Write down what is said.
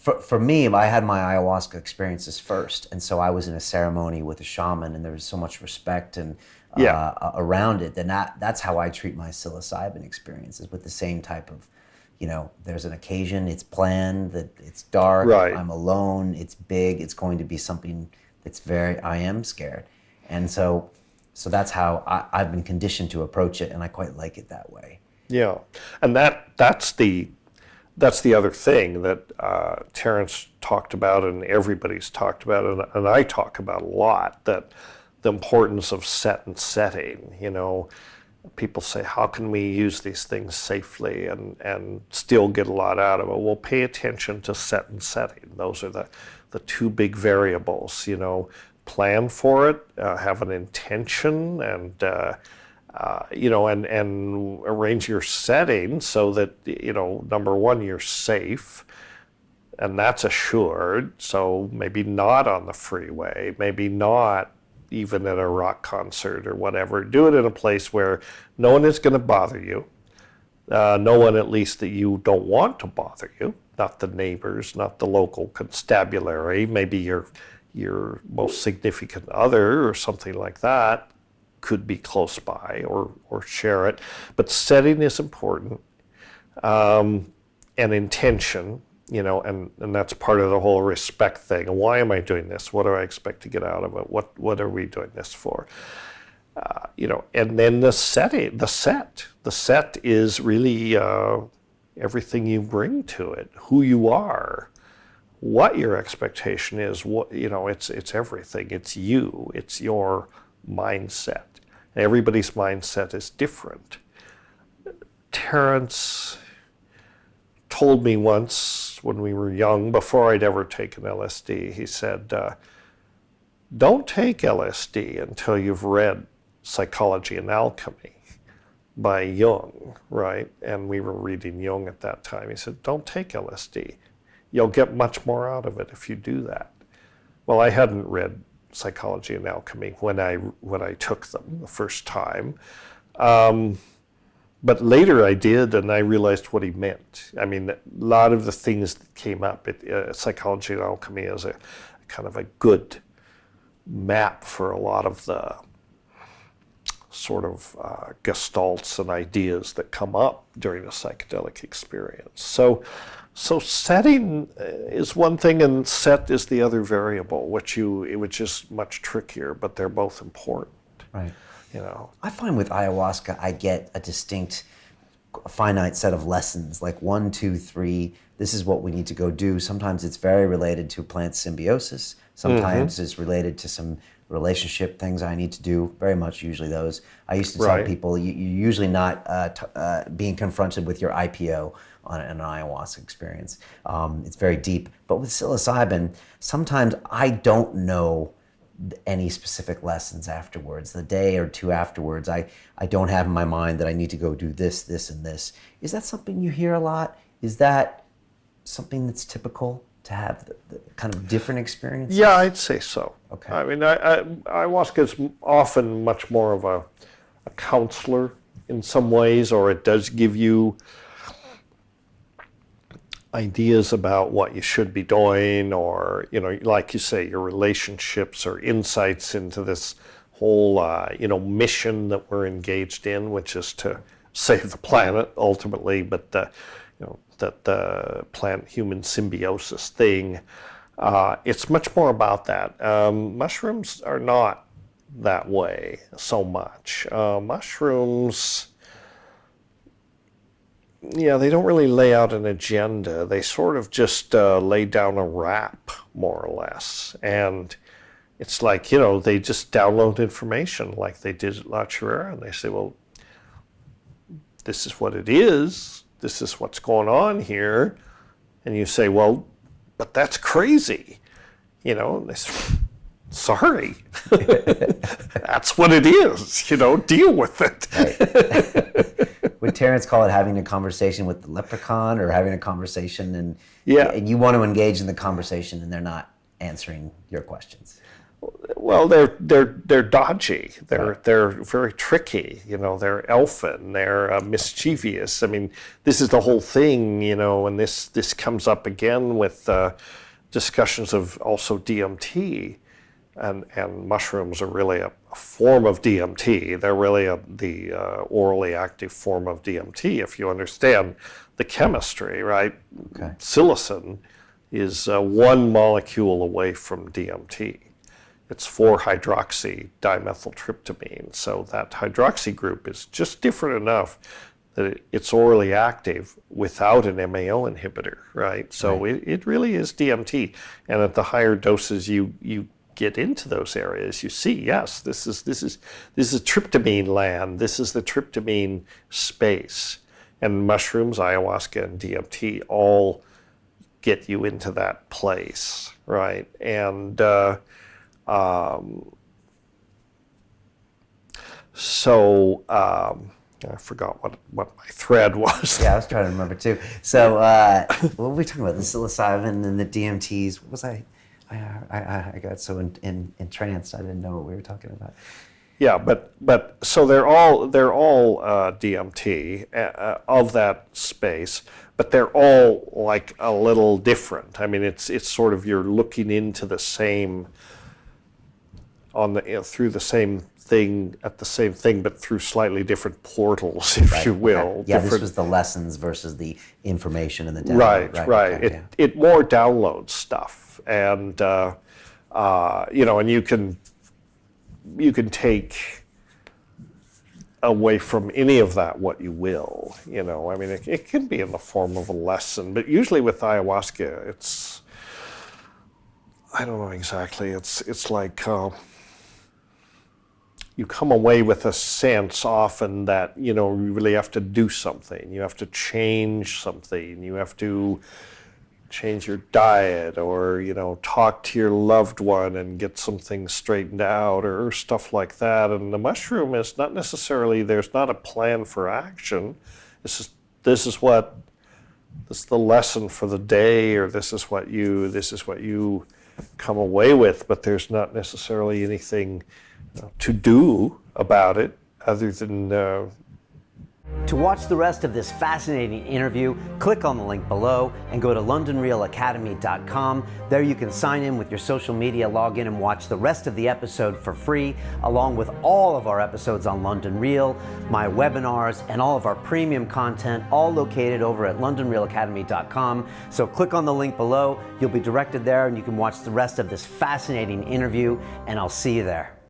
for me, I had my ayahuasca experiences first, and so I was in a ceremony with a shaman, and there was so much respect and Yeah, around it. Then that's how I treat my psilocybin experiences, with the same type of, there's an occasion, it's planned, that it's dark, right. I'm alone, it's big, it's going to be something that's I am scared, and so that's how I've been conditioned to approach it, and I quite like it that way. Yeah, and that's the other thing that Terence talked about, and everybody's talked about, and I talk about a lot. That the importance of set and setting. People say, how can we use these things safely and still get a lot out of it? Well, pay attention to set and setting. Those are the two big variables. Plan for it, have an intention, and and arrange your setting so that, number one, you're safe, and that's assured. So maybe not on the freeway, maybe not even at a rock concert or whatever. Do it in a place where no one is going to bother you. No one, at least, that you don't want to bother you. Not the neighbors, not the local constabulary, maybe your most significant other or something like that could be close by or share it. But setting is important, and intention, and that's part of the whole respect thing. And why am I doing this? What do I expect to get out of it? What are we doing this for? And then the set is really everything you bring to it, who you are, what your expectation is. It's everything. It's you. It's your mindset. Everybody's mindset is different. Terence told me once when we were young, before I'd ever taken LSD, he said, don't take LSD until you've read Psychology and Alchemy by Jung, right? And we were reading Jung at that time. He said, don't take LSD. You'll get much more out of it if you do that. Well, I hadn't read Psychology and Alchemy when I took them the first time, but later I did, and I realized what he meant. I mean, a lot of the things that came up, Psychology and Alchemy is a kind of a good map for a lot of the sort of gestalts and ideas that come up during a psychedelic experience. So setting is one thing, and set is the other variable, which is much trickier, but they're both important. Right. I find with ayahuasca, I get a distinct, finite set of lessons, like 1, 2, 3. This is what we need to go do. Sometimes it's very related to plant symbiosis. Sometimes it's related to some relationship things I need to do. Very much, usually those. I used to tell people, you're usually not being confronted with your IPO on an ayahuasca experience. It's very deep. But with psilocybin, sometimes I don't know any specific lessons afterwards. The day or two afterwards, I don't have in my mind that I need to go do this, this, and this. Is that something you hear a lot? Is that something that's typical to have the kind of different experiences? Yeah, I'd say so. Okay. I mean, ayahuasca is often much more of a counselor in some ways, or it does give you ideas about what you should be doing, or, like you say, your relationships or insights into this whole, mission that we're engaged in, which is to save the planet ultimately, but that the plant-human symbiosis thing, it's much more about that. Mushrooms are not that way so much. Mushrooms, they don't really lay out an agenda. They sort of just lay down a rap, more or less. And it's like, they just download information like they did at La Chirera, and they say, well, this is what it is. This is what's going on here. And you say, well, but that's crazy. And they say, sorry. That's what it is. Deal with it. Right. Would Terence call it having a conversation with the leprechaun, or having a conversation and you want to engage in the conversation and they're not answering your questions? Well, they're dodgy. They're very tricky. You know, they're elfin. They're mischievous. I mean, this is the whole thing. You know, and this comes up again with discussions of also DMT, and mushrooms are really a form of DMT. They're really the orally active form of DMT. If you understand the chemistry, right? Okay. Psilocin is one molecule away from DMT. It's 4-hydroxy dimethyltryptamine. So that hydroxy group is just different enough that it's orally active without an MAO inhibitor, right? So Right. it really is DMT. And at the higher doses you get into those areas, you see, yes, this is tryptamine land. This is the tryptamine space. And mushrooms, ayahuasca, and DMT all get you into that place, right? And I forgot what my thread was. Yeah, I was trying to remember too. So, what were we talking about? The psilocybin and the DMTs. What was I got so entranced, I didn't know what we were talking about. Yeah, but so they're all DMT of that space, but they're all like a little different. I mean, it's sort of you're looking into the same through the same thing at the same thing, but through slightly different portals, if you will. Okay. Yeah, this was the lessons versus the information and the download. Right. Okay, yeah. It more downloads stuff, and you know, and you can take away from any of that what you will. You know, I mean, it can be in the form of a lesson, but usually with ayahuasca, it's, I don't know exactly. It's like you come away with a sense often that, you know, you really have to do something. You have to change something. You have to change your diet, or, you know, talk to your loved one and get some things straightened out, or stuff like that. And the mushroom is not necessarily, there's not a plan for action. This is the lesson for the day, or this is what you come away with, but there's not necessarily anything to do about it other than To watch the rest of this fascinating interview, click on the link below and go to londonrealacademy.com. There you can sign in with your social media, log in and watch the rest of the episode for free, along with all of our episodes on London Real, my webinars, and all of our premium content, all located over at londonrealacademy.com. So click on the link below, you'll be directed there and you can watch the rest of this fascinating interview, and I'll see you there.